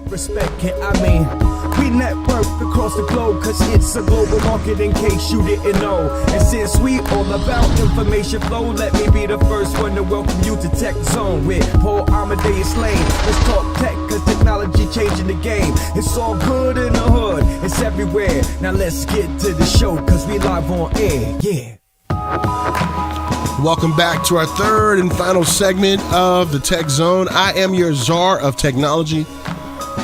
Respect it, I mean, we network across the globe, cause it's a global market in case you didn't know. And since we all about information flow, let me be the first one to welcome you to Tech Zone with Paul Amadeus Lane. Let's talk tech, cause technology changing the game. It's all good in the hood, it's everywhere. Now let's get to the show, cause we live on air, yeah. Welcome back to our third and final segment of the Tech Zone. I am your czar of technology,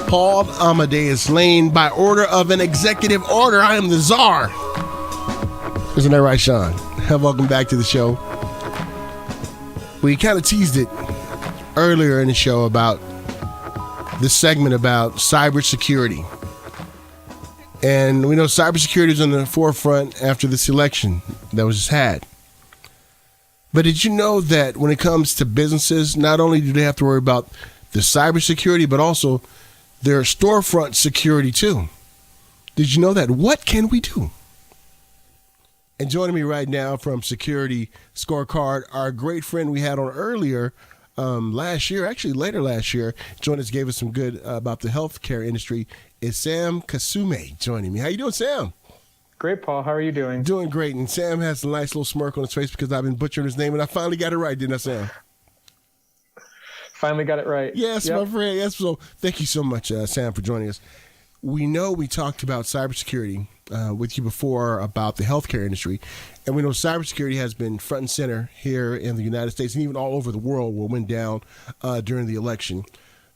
Paul Amadeus Lane. By order of an executive order, I am the czar. Isn't that right, Sean? Welcome back to the show. We kind of teased it earlier in the show about this segment about cybersecurity. And we know cybersecurity is on the forefront after this election that was just had. But did you know that when it comes to businesses, not only do they have to worry about the cybersecurity, but also their storefront security too? Did you know that? What can we do? And joining me right now from SecurityScorecard, our great friend we had on earlier last year, actually later last year, joined us, gave us some good about the healthcare industry, is Sam Kassoumeh joining me. How you doing, Sam? Great, Paul. How are you doing? Doing great. And Sam has a nice little smirk on his face because I've been butchering his name, and I finally got it right, didn't I, Sam? Finally got it right. Yes, yep. My friend. Yes. So thank you so much, Sam, for joining us. We know we talked about cybersecurity with you before about the healthcare industry, and we know cybersecurity has been front and center here in the United States and even all over the world what went down during the election.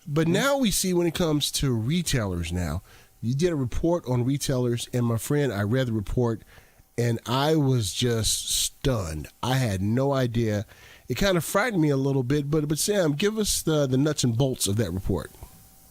But now we see when it comes to retailers now, you did a report on retailers, and my friend, I read the report, and I was just stunned. I had no idea. It kind of frightened me a little bit, but Sam, give us the nuts and bolts of that report.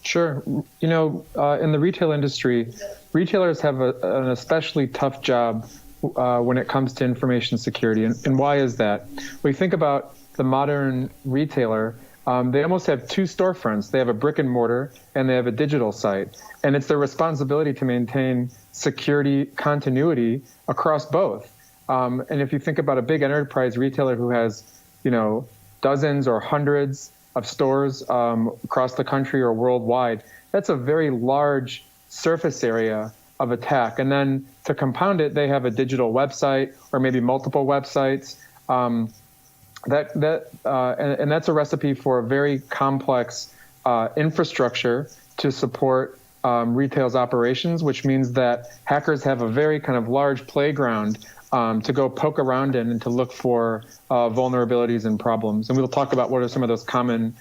Sure. You know, in the retail industry, retailers have an especially tough job when it comes to information security. And why is that? When you think about the modern retailer, they almost have two storefronts. They have a brick and mortar and they have a digital site. And it's their responsibility to maintain security continuity across both. And if you think about a big enterprise retailer who has, dozens or hundreds of stores across the country or worldwide, that's a very large surface area of attack. And then to compound it, they have a digital website or maybe multiple websites. And that's a recipe for a very complex infrastructure to support retail's operations, which means that hackers have a very kind of large playground to go poke around in and to look for vulnerabilities and problems. And we'll talk about what are some of those common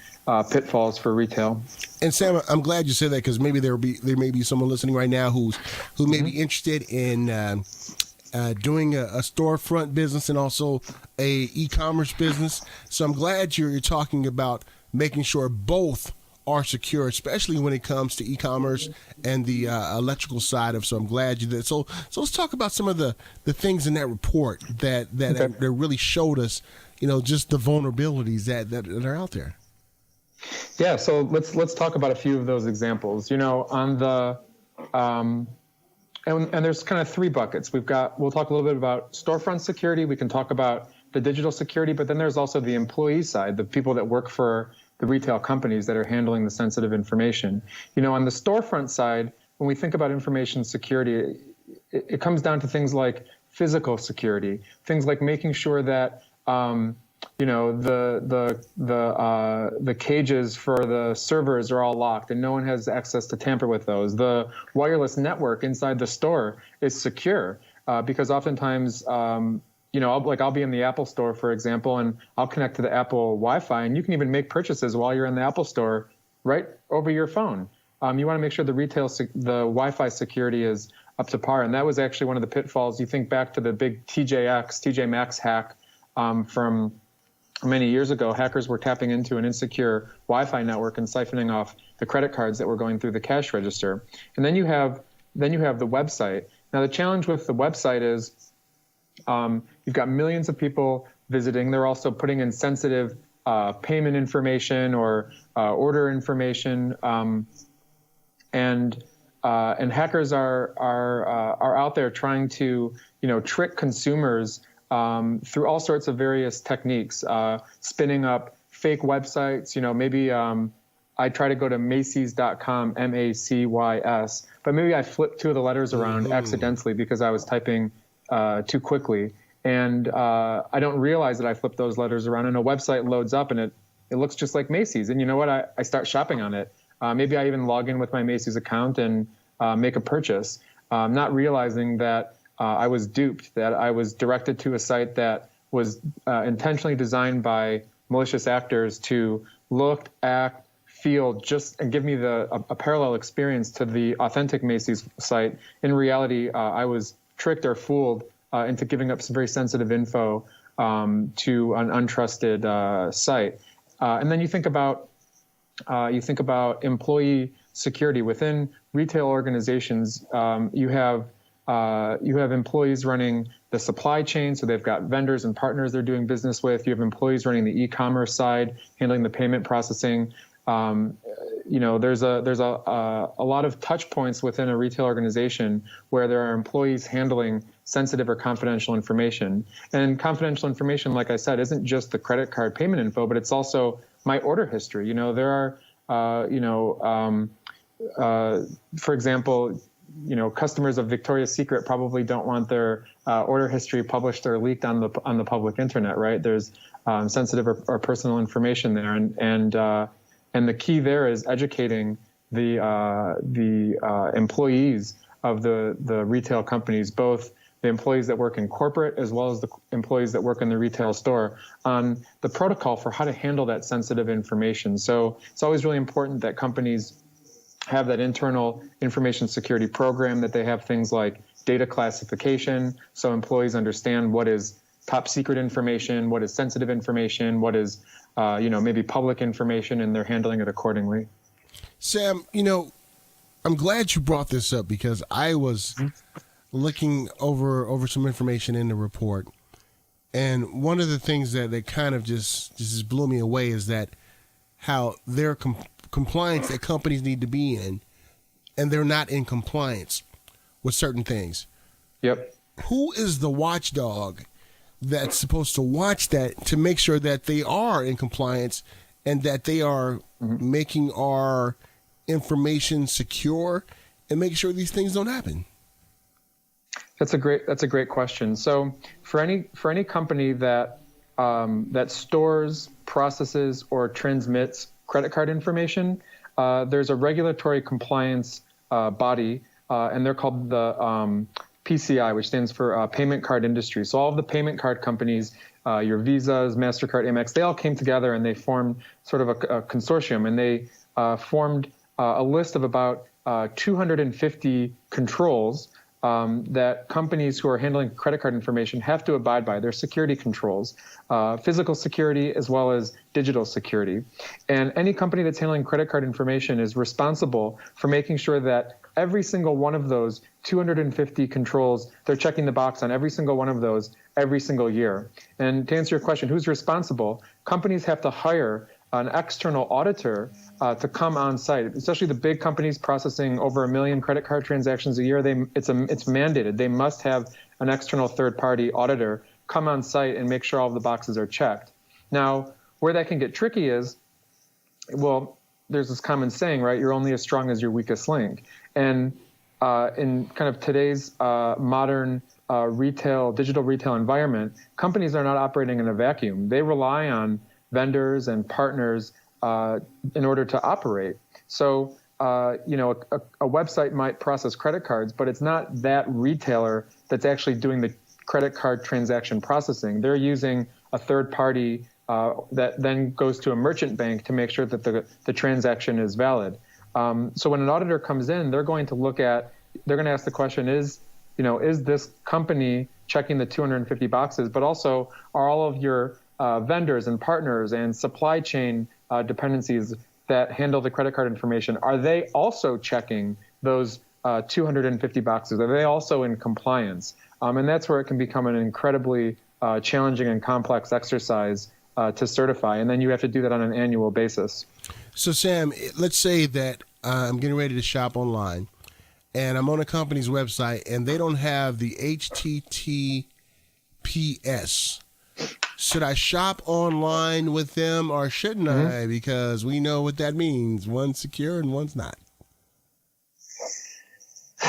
pitfalls for retail. And Sam, I'm glad you said that because maybe there may be someone listening right now who may be interested in doing a storefront business and also a e-commerce business. So I'm glad you're talking about making sure both are secure, especially when it comes to e-commerce and the electrical side of. So I'm glad you did. So let's talk about some of the things in that report that really showed us, just the vulnerabilities that are out there. Yeah. So let's talk about a few of those examples. On the and there's kind of three buckets. We'll talk a little bit about storefront security. We can talk about the digital security, but then there's also the employee side, the people that work for the retail companies that are handling the sensitive information. On the storefront side, when we think about information security, it comes down to things like physical security, things like making sure that the cages for the servers are all locked and no one has access to tamper with those. The wireless network inside the store is secure because oftentimes, I'll be in the Apple store, for example, and I'll connect to the Apple Wi-Fi, and you can even make purchases while you're in the Apple store right over your phone. You want to make sure the the Wi-Fi security is up to par, and that was actually one of the pitfalls. You think back to the big TJ Maxx hack from many years ago. Hackers were tapping into an insecure Wi-Fi network and siphoning off the credit cards that were going through the cash register. And then you have the website. Now the challenge with the website is you've got millions of people visiting. They're also putting in sensitive payment information or order information, and hackers are out there trying to trick consumers through all sorts of various techniques, spinning up fake websites, maybe I try to go to Macy's.com, Macys, but maybe I flipped 2 of the letters around accidentally because I was typing too quickly. And I don't realize that I flipped those letters around, and a website loads up and it looks just like Macy's. And you know what? I start shopping on it. Maybe I even log in with my Macy's account and make a purchase, not realizing that I was duped, that I was directed to a site that was intentionally designed by malicious actors to look, act, feel and give me a parallel experience to the authentic Macy's site. In reality, I was tricked or fooled into giving up some very sensitive info to an untrusted site. And then you think about employee security within retail organizations. You have employees running the supply chain, so they've got vendors and partners they're doing business with. You have employees running the e-commerce side, handling the payment processing. There's a lot of touch points within a retail organization where there are employees handling sensitive or confidential information. And confidential information, like I said, isn't just the credit card payment info, but it's also my order history. There are, for example, customers of Victoria's Secret probably don't want their order history published or leaked on the public internet, right? There's sensitive or personal information there, and the key there is educating the employees of the retail companies, both the employees that work in corporate as well as the employees that work in the retail store, on the protocol for how to handle that sensitive information. So it's always really important that companies have that internal information security program, that they have things like data classification, so employees understand what is top secret information, what is sensitive information, what is maybe public information, and they're handling it accordingly. Sam, I'm glad you brought this up because I was looking over some information in the report, and one of the things that kind of just blew me away is that how their compliance that companies need to be in, and they're not in compliance with certain things. Yep. Who is the watchdog that's supposed to watch that to make sure that they are in compliance and that they are making our information secure and make sure these things don't happen? That's a great question. So for any company that stores, processes, or transmits credit card information, there's a regulatory compliance body, and they're called the PCI, which stands for Payment Card Industry. So all of the payment card companies, your Visas, MasterCard, Amex, they all came together and they formed sort of a consortium, and they formed a list of about 250 controls that companies who are handling credit card information have to abide by. They're security controls, physical security as well as digital security. And any company that's handling credit card information is responsible for making sure that every single one of those 250 controls, they're checking the box on every single one of those every single year. And to answer your question, who's responsible? Companies have to hire an external auditor to come on site, especially the big companies processing over 1 million credit card transactions a year. It's mandated. They must have an external third-party auditor come on site and make sure all of the boxes are checked. Now, where that can get tricky is, well, there's this common saying, right? You're only as strong as your weakest link. And in kind of today's modern digital retail environment, companies are not operating in a vacuum. They rely on vendors and partners in order to operate. So, a website might process credit cards, but it's not that retailer that's actually doing the credit card transaction processing. They're using a third party that then goes to a merchant bank to make sure that the transaction is valid. So when an auditor comes in, they're going to ask the question, is this company checking the 250 boxes, but also are all of your vendors and partners and supply chain dependencies that handle the credit card information, are they also checking those 250 boxes? Are they also in compliance? And that's where it can become an incredibly challenging and complex exercise to certify. And then you have to do that on an annual basis. So, Sam, let's say that I'm getting ready to shop online, and I'm on a company's website, and they don't have the HTTPS should I shop online with them or shouldn't I? Because we know what that means. One's secure and one's not.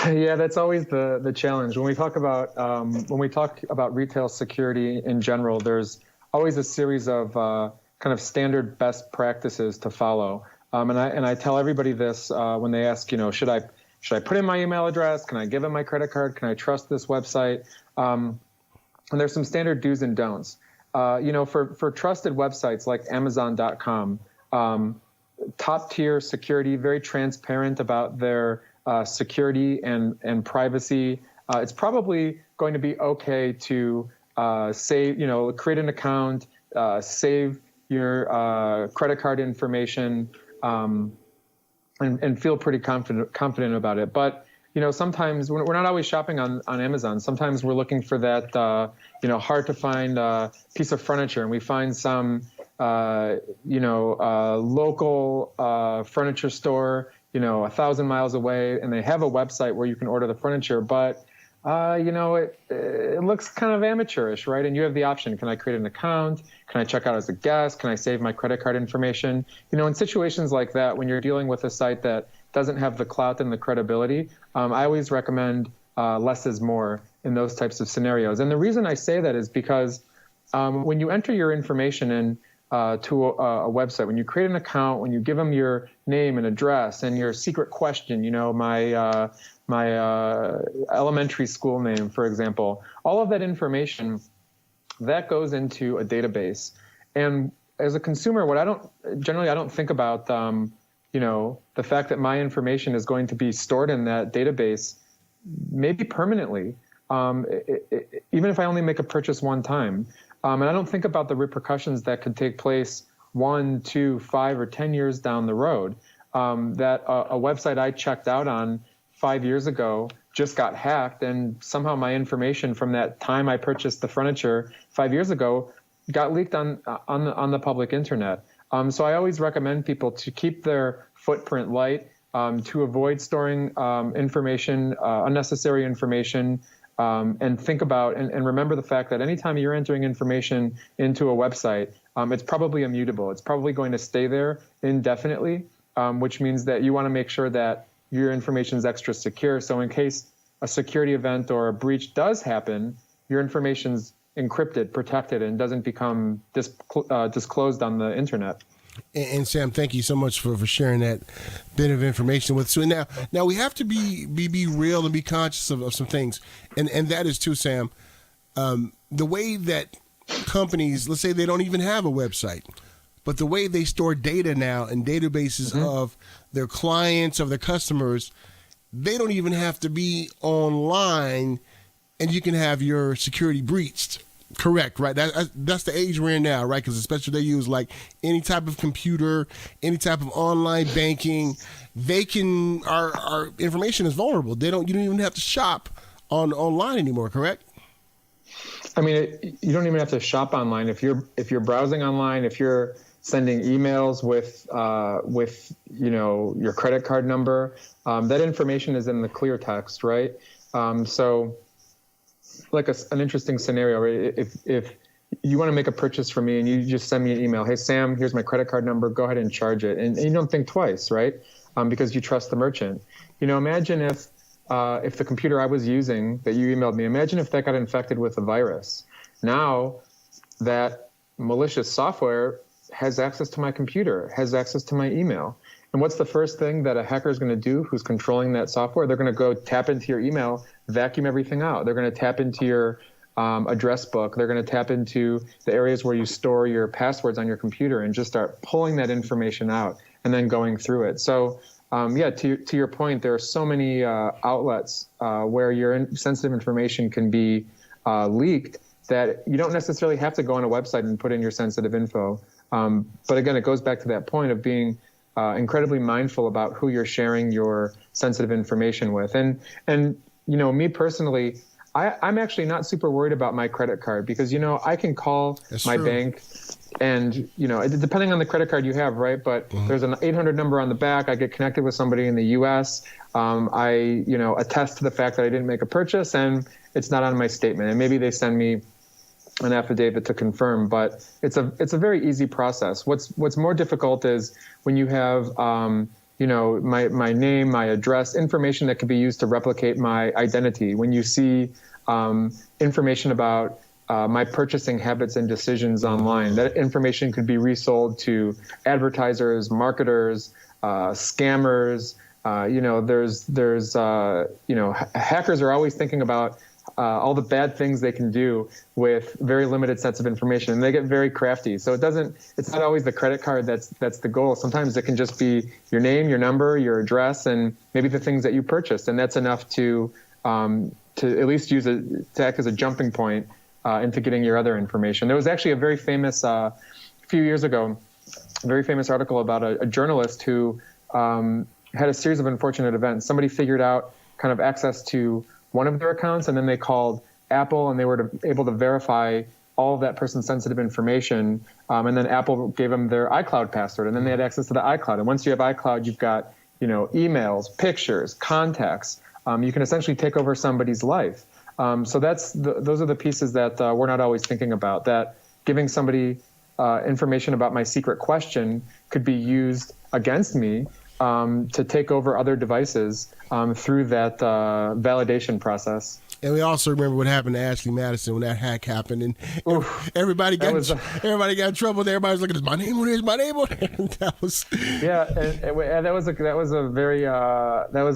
Yeah, that's always the challenge. When we talk about retail security in general, there's always a series of kind of standard best practices to follow. And I tell everybody this when they ask, should I put in my email address? Can I give them my credit card? Can I trust this website? And there's some standard do's and don'ts. For trusted websites like Amazon.com, top tier security, very transparent about their security and privacy. It's probably going to be okay to create an account, save your credit card information, and feel pretty confident about it. But sometimes we're not always shopping on Amazon. Sometimes we're looking for that hard to find piece of furniture, and we find some local furniture store 1,000 miles away, and they have a website where you can order the furniture, but it looks kind of amateurish, right? And you have the option: can I create an account? Can I check out as a guest? Can I save my credit card information? In situations like that, when you're dealing with a site that doesn't have the clout and the credibility, I always recommend less is more in those types of scenarios. And the reason I say that is because when you enter your information in to a website, when you create an account, when you give them your name and address and your secret question, my elementary school name, for example, all of that information that goes into a database. And as a consumer, I don't think about the fact that my information is going to be stored in that database, maybe permanently, even if I only make a purchase one time. And I don't think about the repercussions that could take place 1, 2, 5, or 10 years down the road. That a website I checked out on 5 years ago just got hacked, and somehow my information from that time I purchased the furniture 5 years ago got leaked on the public internet. So I always recommend people to keep their footprint light, to avoid storing information, unnecessary information. And think about and remember the fact that anytime you're entering information into a website, it's probably immutable. It's probably going to stay there indefinitely, which means that you want to make sure that your information is extra secure. So in case a security event or a breach does happen, your information's encrypted, protected, and doesn't become disclosed on the internet. And Sam, thank you so much for sharing that bit of information with us. So now we have to be real and be conscious of some things, and that is too, Sam. The way that companies, let's say they don't even have a website, but the way they store data now in databases of their clients, of their customers, they don't even have to be online, and you can have your security breached. Correct, right? That's the age we're in now, right? Because especially they use like any type of computer, any type of online banking. They can our information is vulnerable. You don't even have to shop online anymore. Correct? I mean, you don't even have to shop online if you're browsing online. If you're sending emails with your credit card number, that information is in the clear text, right? So. Like an interesting scenario, right? If you want to make a purchase from me and you just send me an email, hey, Sam, here's my credit card number, go ahead and charge it. And you don't think twice, right? Because you trust the merchant. Imagine if the computer I was using that you emailed me, imagine if that got infected with a virus. Now that malicious software has access to my computer, has access to my email. And what's the first thing that a hacker is going to do who's controlling that software? They're going to go tap into your email, vacuum everything out. They're going to tap into your address book. They're going to tap into the areas where you store your passwords on your computer and just start pulling that information out and then going through it. So, to your point, there are so many outlets where your sensitive information can be leaked that you don't necessarily have to go on a website and put in your sensitive info. But again, it goes back to that point of being incredibly mindful about who you're sharing your sensitive information with. And me personally, I'm actually not super worried about my credit card because, I can call my bank and, depending on the credit card you have, right? But there's an 800 number on the back. I get connected with somebody in the U.S. I attest to the fact that I didn't make a purchase and it's not on my statement. And maybe they send me an affidavit to confirm, but it's a very easy process. What's more difficult is when you have my name, my address, information that can be used to replicate my identity. When you see information about my purchasing habits and decisions online, that information could be resold to advertisers, marketers, scammers. Hackers are always thinking about all the bad things they can do with very limited sets of information, and they get very crafty. So it's not always the credit card that's the goal. Sometimes it can just be your name, your number, your address, and maybe the things that you purchased, and that's enough to at least use it to act as a jumping point into getting your other information. There was actually a very famous, a few years ago, a very famous article about a journalist who had a series of unfortunate events. Somebody figured out kind of access to one of their accounts, and then they called Apple, and they were able to verify all of that person's sensitive information. And then Apple gave them their iCloud password, and then they had access to the iCloud. And once you have iCloud, you've got emails, pictures, contacts. You can essentially take over somebody's life. So those are the pieces that we're not always thinking about. That giving somebody information about my secret question could be used against me to take over other devices through that validation process. And we also remember what happened to Ashley Madison when that hack happened, and everybody got in trouble. Everybody was looking, "Is my name on it? Is my name on it?" That was and that was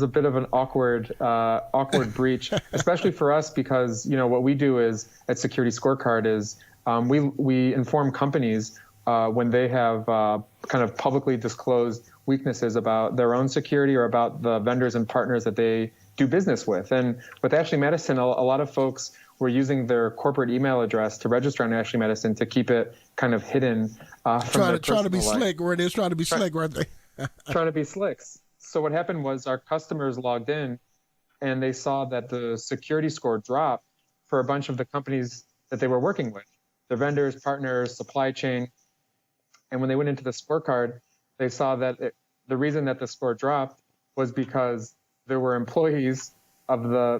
a bit of an awkward breach, especially for us, because what we do is at SecurityScorecard is we inform companies when they have kind of publicly disclosed weaknesses about their own security or about the vendors and partners that they do business with. And with Ashley Madison, a lot of folks were using their corporate email address to register on Ashley Madison to keep it kind of hidden. Trying to be slick, where it is trying to be slick, weren't they? Trying to be slick. So what happened was our customers logged in, and they saw that the security score dropped for a bunch of the companies that they were working with, their vendors, partners, supply chain. And when they went into the scorecard, they saw that the reason that the score dropped was because there were employees of the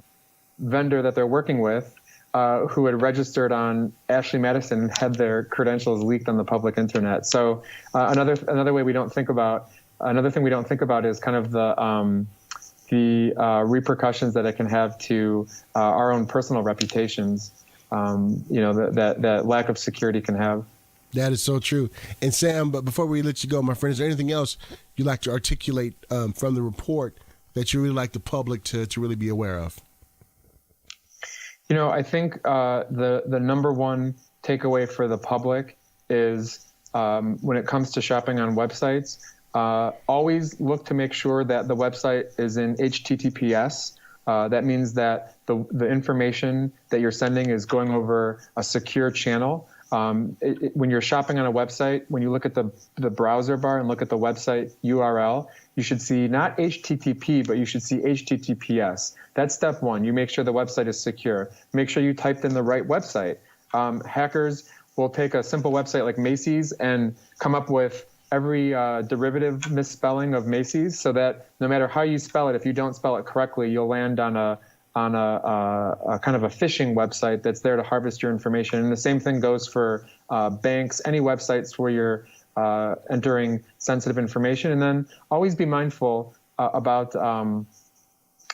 vendor that they're working with who had registered on Ashley Madison and had their credentials leaked on the public internet. So another thing we don't think about is kind of the repercussions that it can have to our own personal reputations. That lack of security can have. That is so true. And Sam, but before we let you go, my friend, is there anything else you'd like to articulate from the report that you really like the public to really be aware of? I think the number one takeaway for the public is when it comes to shopping on websites, always look to make sure that the website is in HTTPS. That means that the information that you're sending is going over a secure channel. When you're shopping on a website, when you look at the browser bar and look at the website URL, you should see not HTTP, but you should see HTTPS. That's step one. You make sure the website is secure. Make sure you typed in the right website. Hackers will take a simple website like Macy's and come up with every derivative misspelling of Macy's, so that no matter how you spell it, if you don't spell it correctly, you'll land on a kind of a phishing website that's there to harvest your information. And the same thing goes for banks, any websites where you're entering sensitive information. And then always be mindful about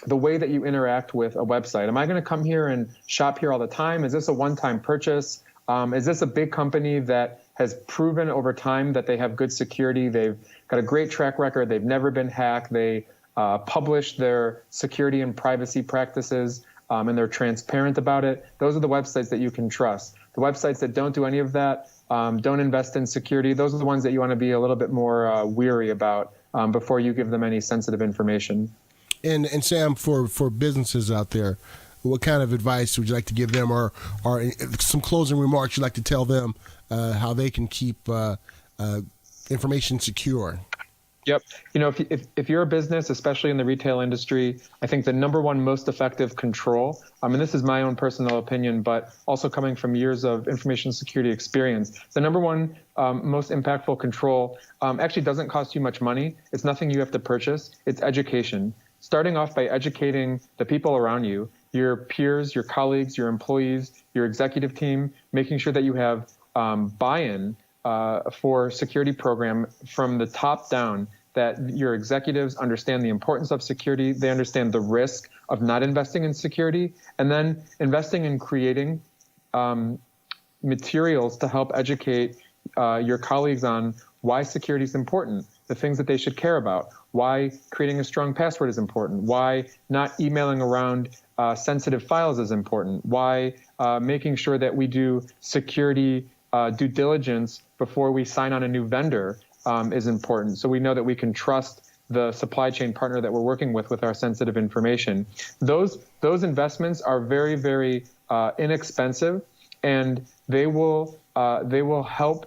the way that you interact with a website. Am I going to come here and shop here all the time? Is this a one-time purchase? Is this a big company that has proven over time that they have good security? They've got a great track record. They've never been hacked. They publish their security and privacy practices, and they're transparent about it. Those are the websites that you can trust. The websites that don't do any of that, don't invest in security, those are the ones that you want to be a little bit more weary about before you give them any sensitive information. And Sam, for businesses out there, what kind of advice would you like to give them, or some closing remarks you'd like to tell them how they can keep information secure? Yep. If you're a business, especially in the retail industry, I think the number one most effective control, and this is my own personal opinion, but also coming from years of information security experience, the number one most impactful control actually doesn't cost you much money. It's nothing you have to purchase. It's education. Starting off by educating the people around you, your peers, your colleagues, your employees, your executive team, making sure that you have buy-in for security program from the top down, that your executives understand the importance of security, they understand the risk of not investing in security, and then investing in creating materials to help educate your colleagues on why security is important, the things that they should care about, why creating a strong password is important, why not emailing around sensitive files is important, why making sure that we do security due diligence before we sign on a new vendor is important. So we know that we can trust the supply chain partner that we're working with our sensitive information. Those investments are very, very inexpensive, and they will help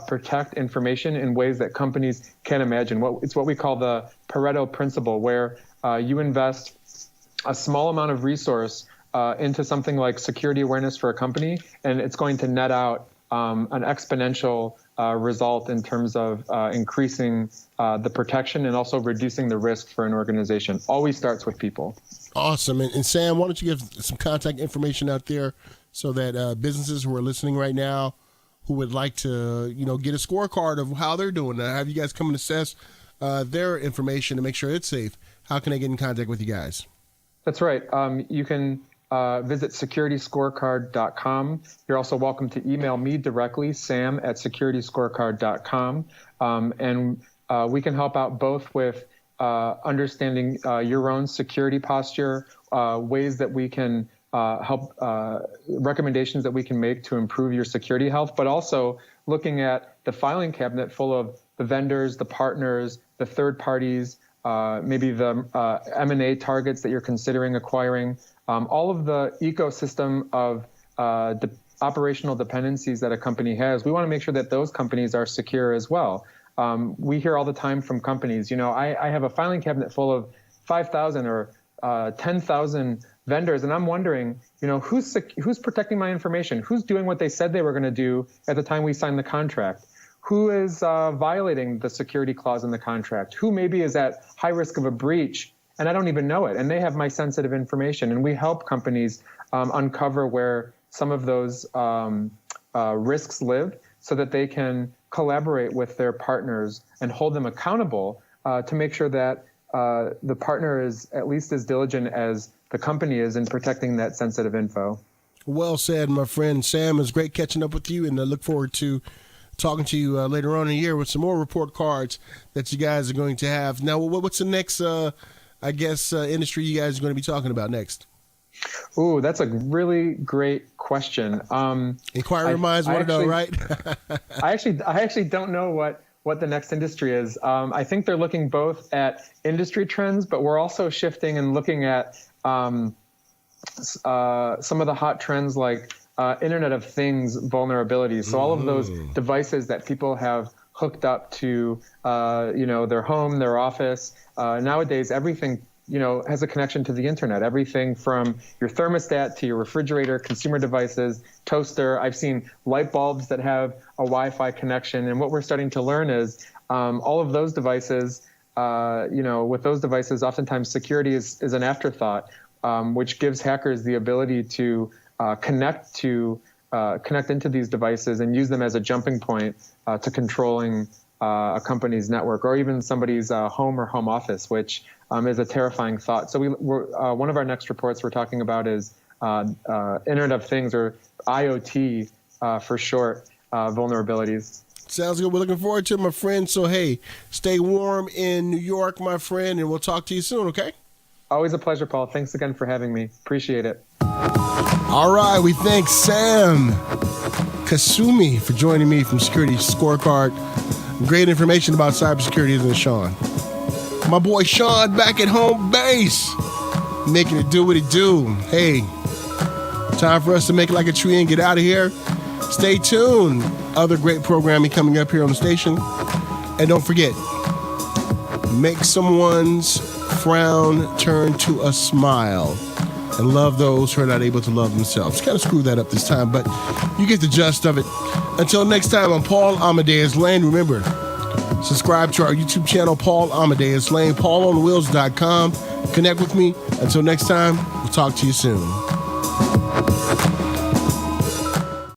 protect information in ways that companies can't imagine. It's what we call the Pareto principle, where you invest a small amount of resource into something like security awareness for a company, and it's going to net out an exponential result in terms of increasing the protection and also reducing the risk for an organization. Always starts with people. Awesome. And Sam, why don't you give some contact information out there so that businesses who are listening right now who would like to, get a scorecard of how they're doing, have you guys come and assess their information to make sure it's safe, how can they get in contact with you guys? That's right. You can visit SecurityScorecard.com. You're also welcome to email me directly, sam@SecurityScorecard.com. And we can help out both with understanding your own security posture, ways that we can help, recommendations that we can make to improve your security health, but also looking at the filing cabinet full of the vendors, the partners, the third parties, maybe the M&A targets that you're considering acquiring, all of the ecosystem of operational dependencies that a company has. We want to make sure that those companies are secure as well. We hear all the time from companies, I have a filing cabinet full of 5,000 or 10,000 vendors, and I'm wondering, who's protecting my information? Who's doing what they said they were going to do at the time we signed the contract? Who is violating the security clause in the contract? Who maybe is at high risk of a breach, and I don't even know it, and they have my sensitive information? And we help companies uncover where some of those risks live so that they can collaborate with their partners and hold them accountable to make sure that the partner is at least as diligent as the company is in protecting that sensitive info. Well said, my friend Sam. It's great catching up with you, and I look forward to talking to you later on in the year with some more report cards that you guys are going to have. Now, what's the next, industry you guys are going to be talking about next? Ooh, that's a really great question. Inquiry minds want to know, right? I actually don't know what the next industry is. I think they're looking both at industry trends, but we're also shifting and looking at some of the hot trends like Internet of Things vulnerabilities. So all of those devices that people have hooked up to, their home, their office. Nowadays, everything, has a connection to the internet. Everything from your thermostat to your refrigerator, consumer devices, toaster. I've seen light bulbs that have a Wi-Fi connection. And what we're starting to learn is all of those devices, with those devices, oftentimes security is an afterthought, which gives hackers the ability to connect into these devices and use them as a jumping point to controlling a company's network or even somebody's home or home office, which is a terrifying thought. So we're one of our next reports we're talking about is Internet of Things, or IoT for short, vulnerabilities. Sounds good. We're looking forward to it, my friend. So, hey, stay warm in New York, my friend, and we'll talk to you soon, okay? Always a pleasure, Paul. Thanks again for having me. Appreciate it. All right. We thank Sam Kasumi for joining me from Security Scorecard. Great information about cybersecurity, isn't it, Sean? My boy Sean back at home base, making it do what it do. Hey, time for us to make it like a tree and get out of here. Stay tuned. Other great programming coming up here on the station. And don't forget, make someone's frown turn to a smile and love those who are not able to love themselves. Kind of screwed that up this time, but you get the gist of it. Until next time, I'm Paul Amadeus Lane. Remember, subscribe to our YouTube channel, Paul Amadeus Lane, paulonwheels.com. Connect with me. Until next time, we'll Talk to you soon.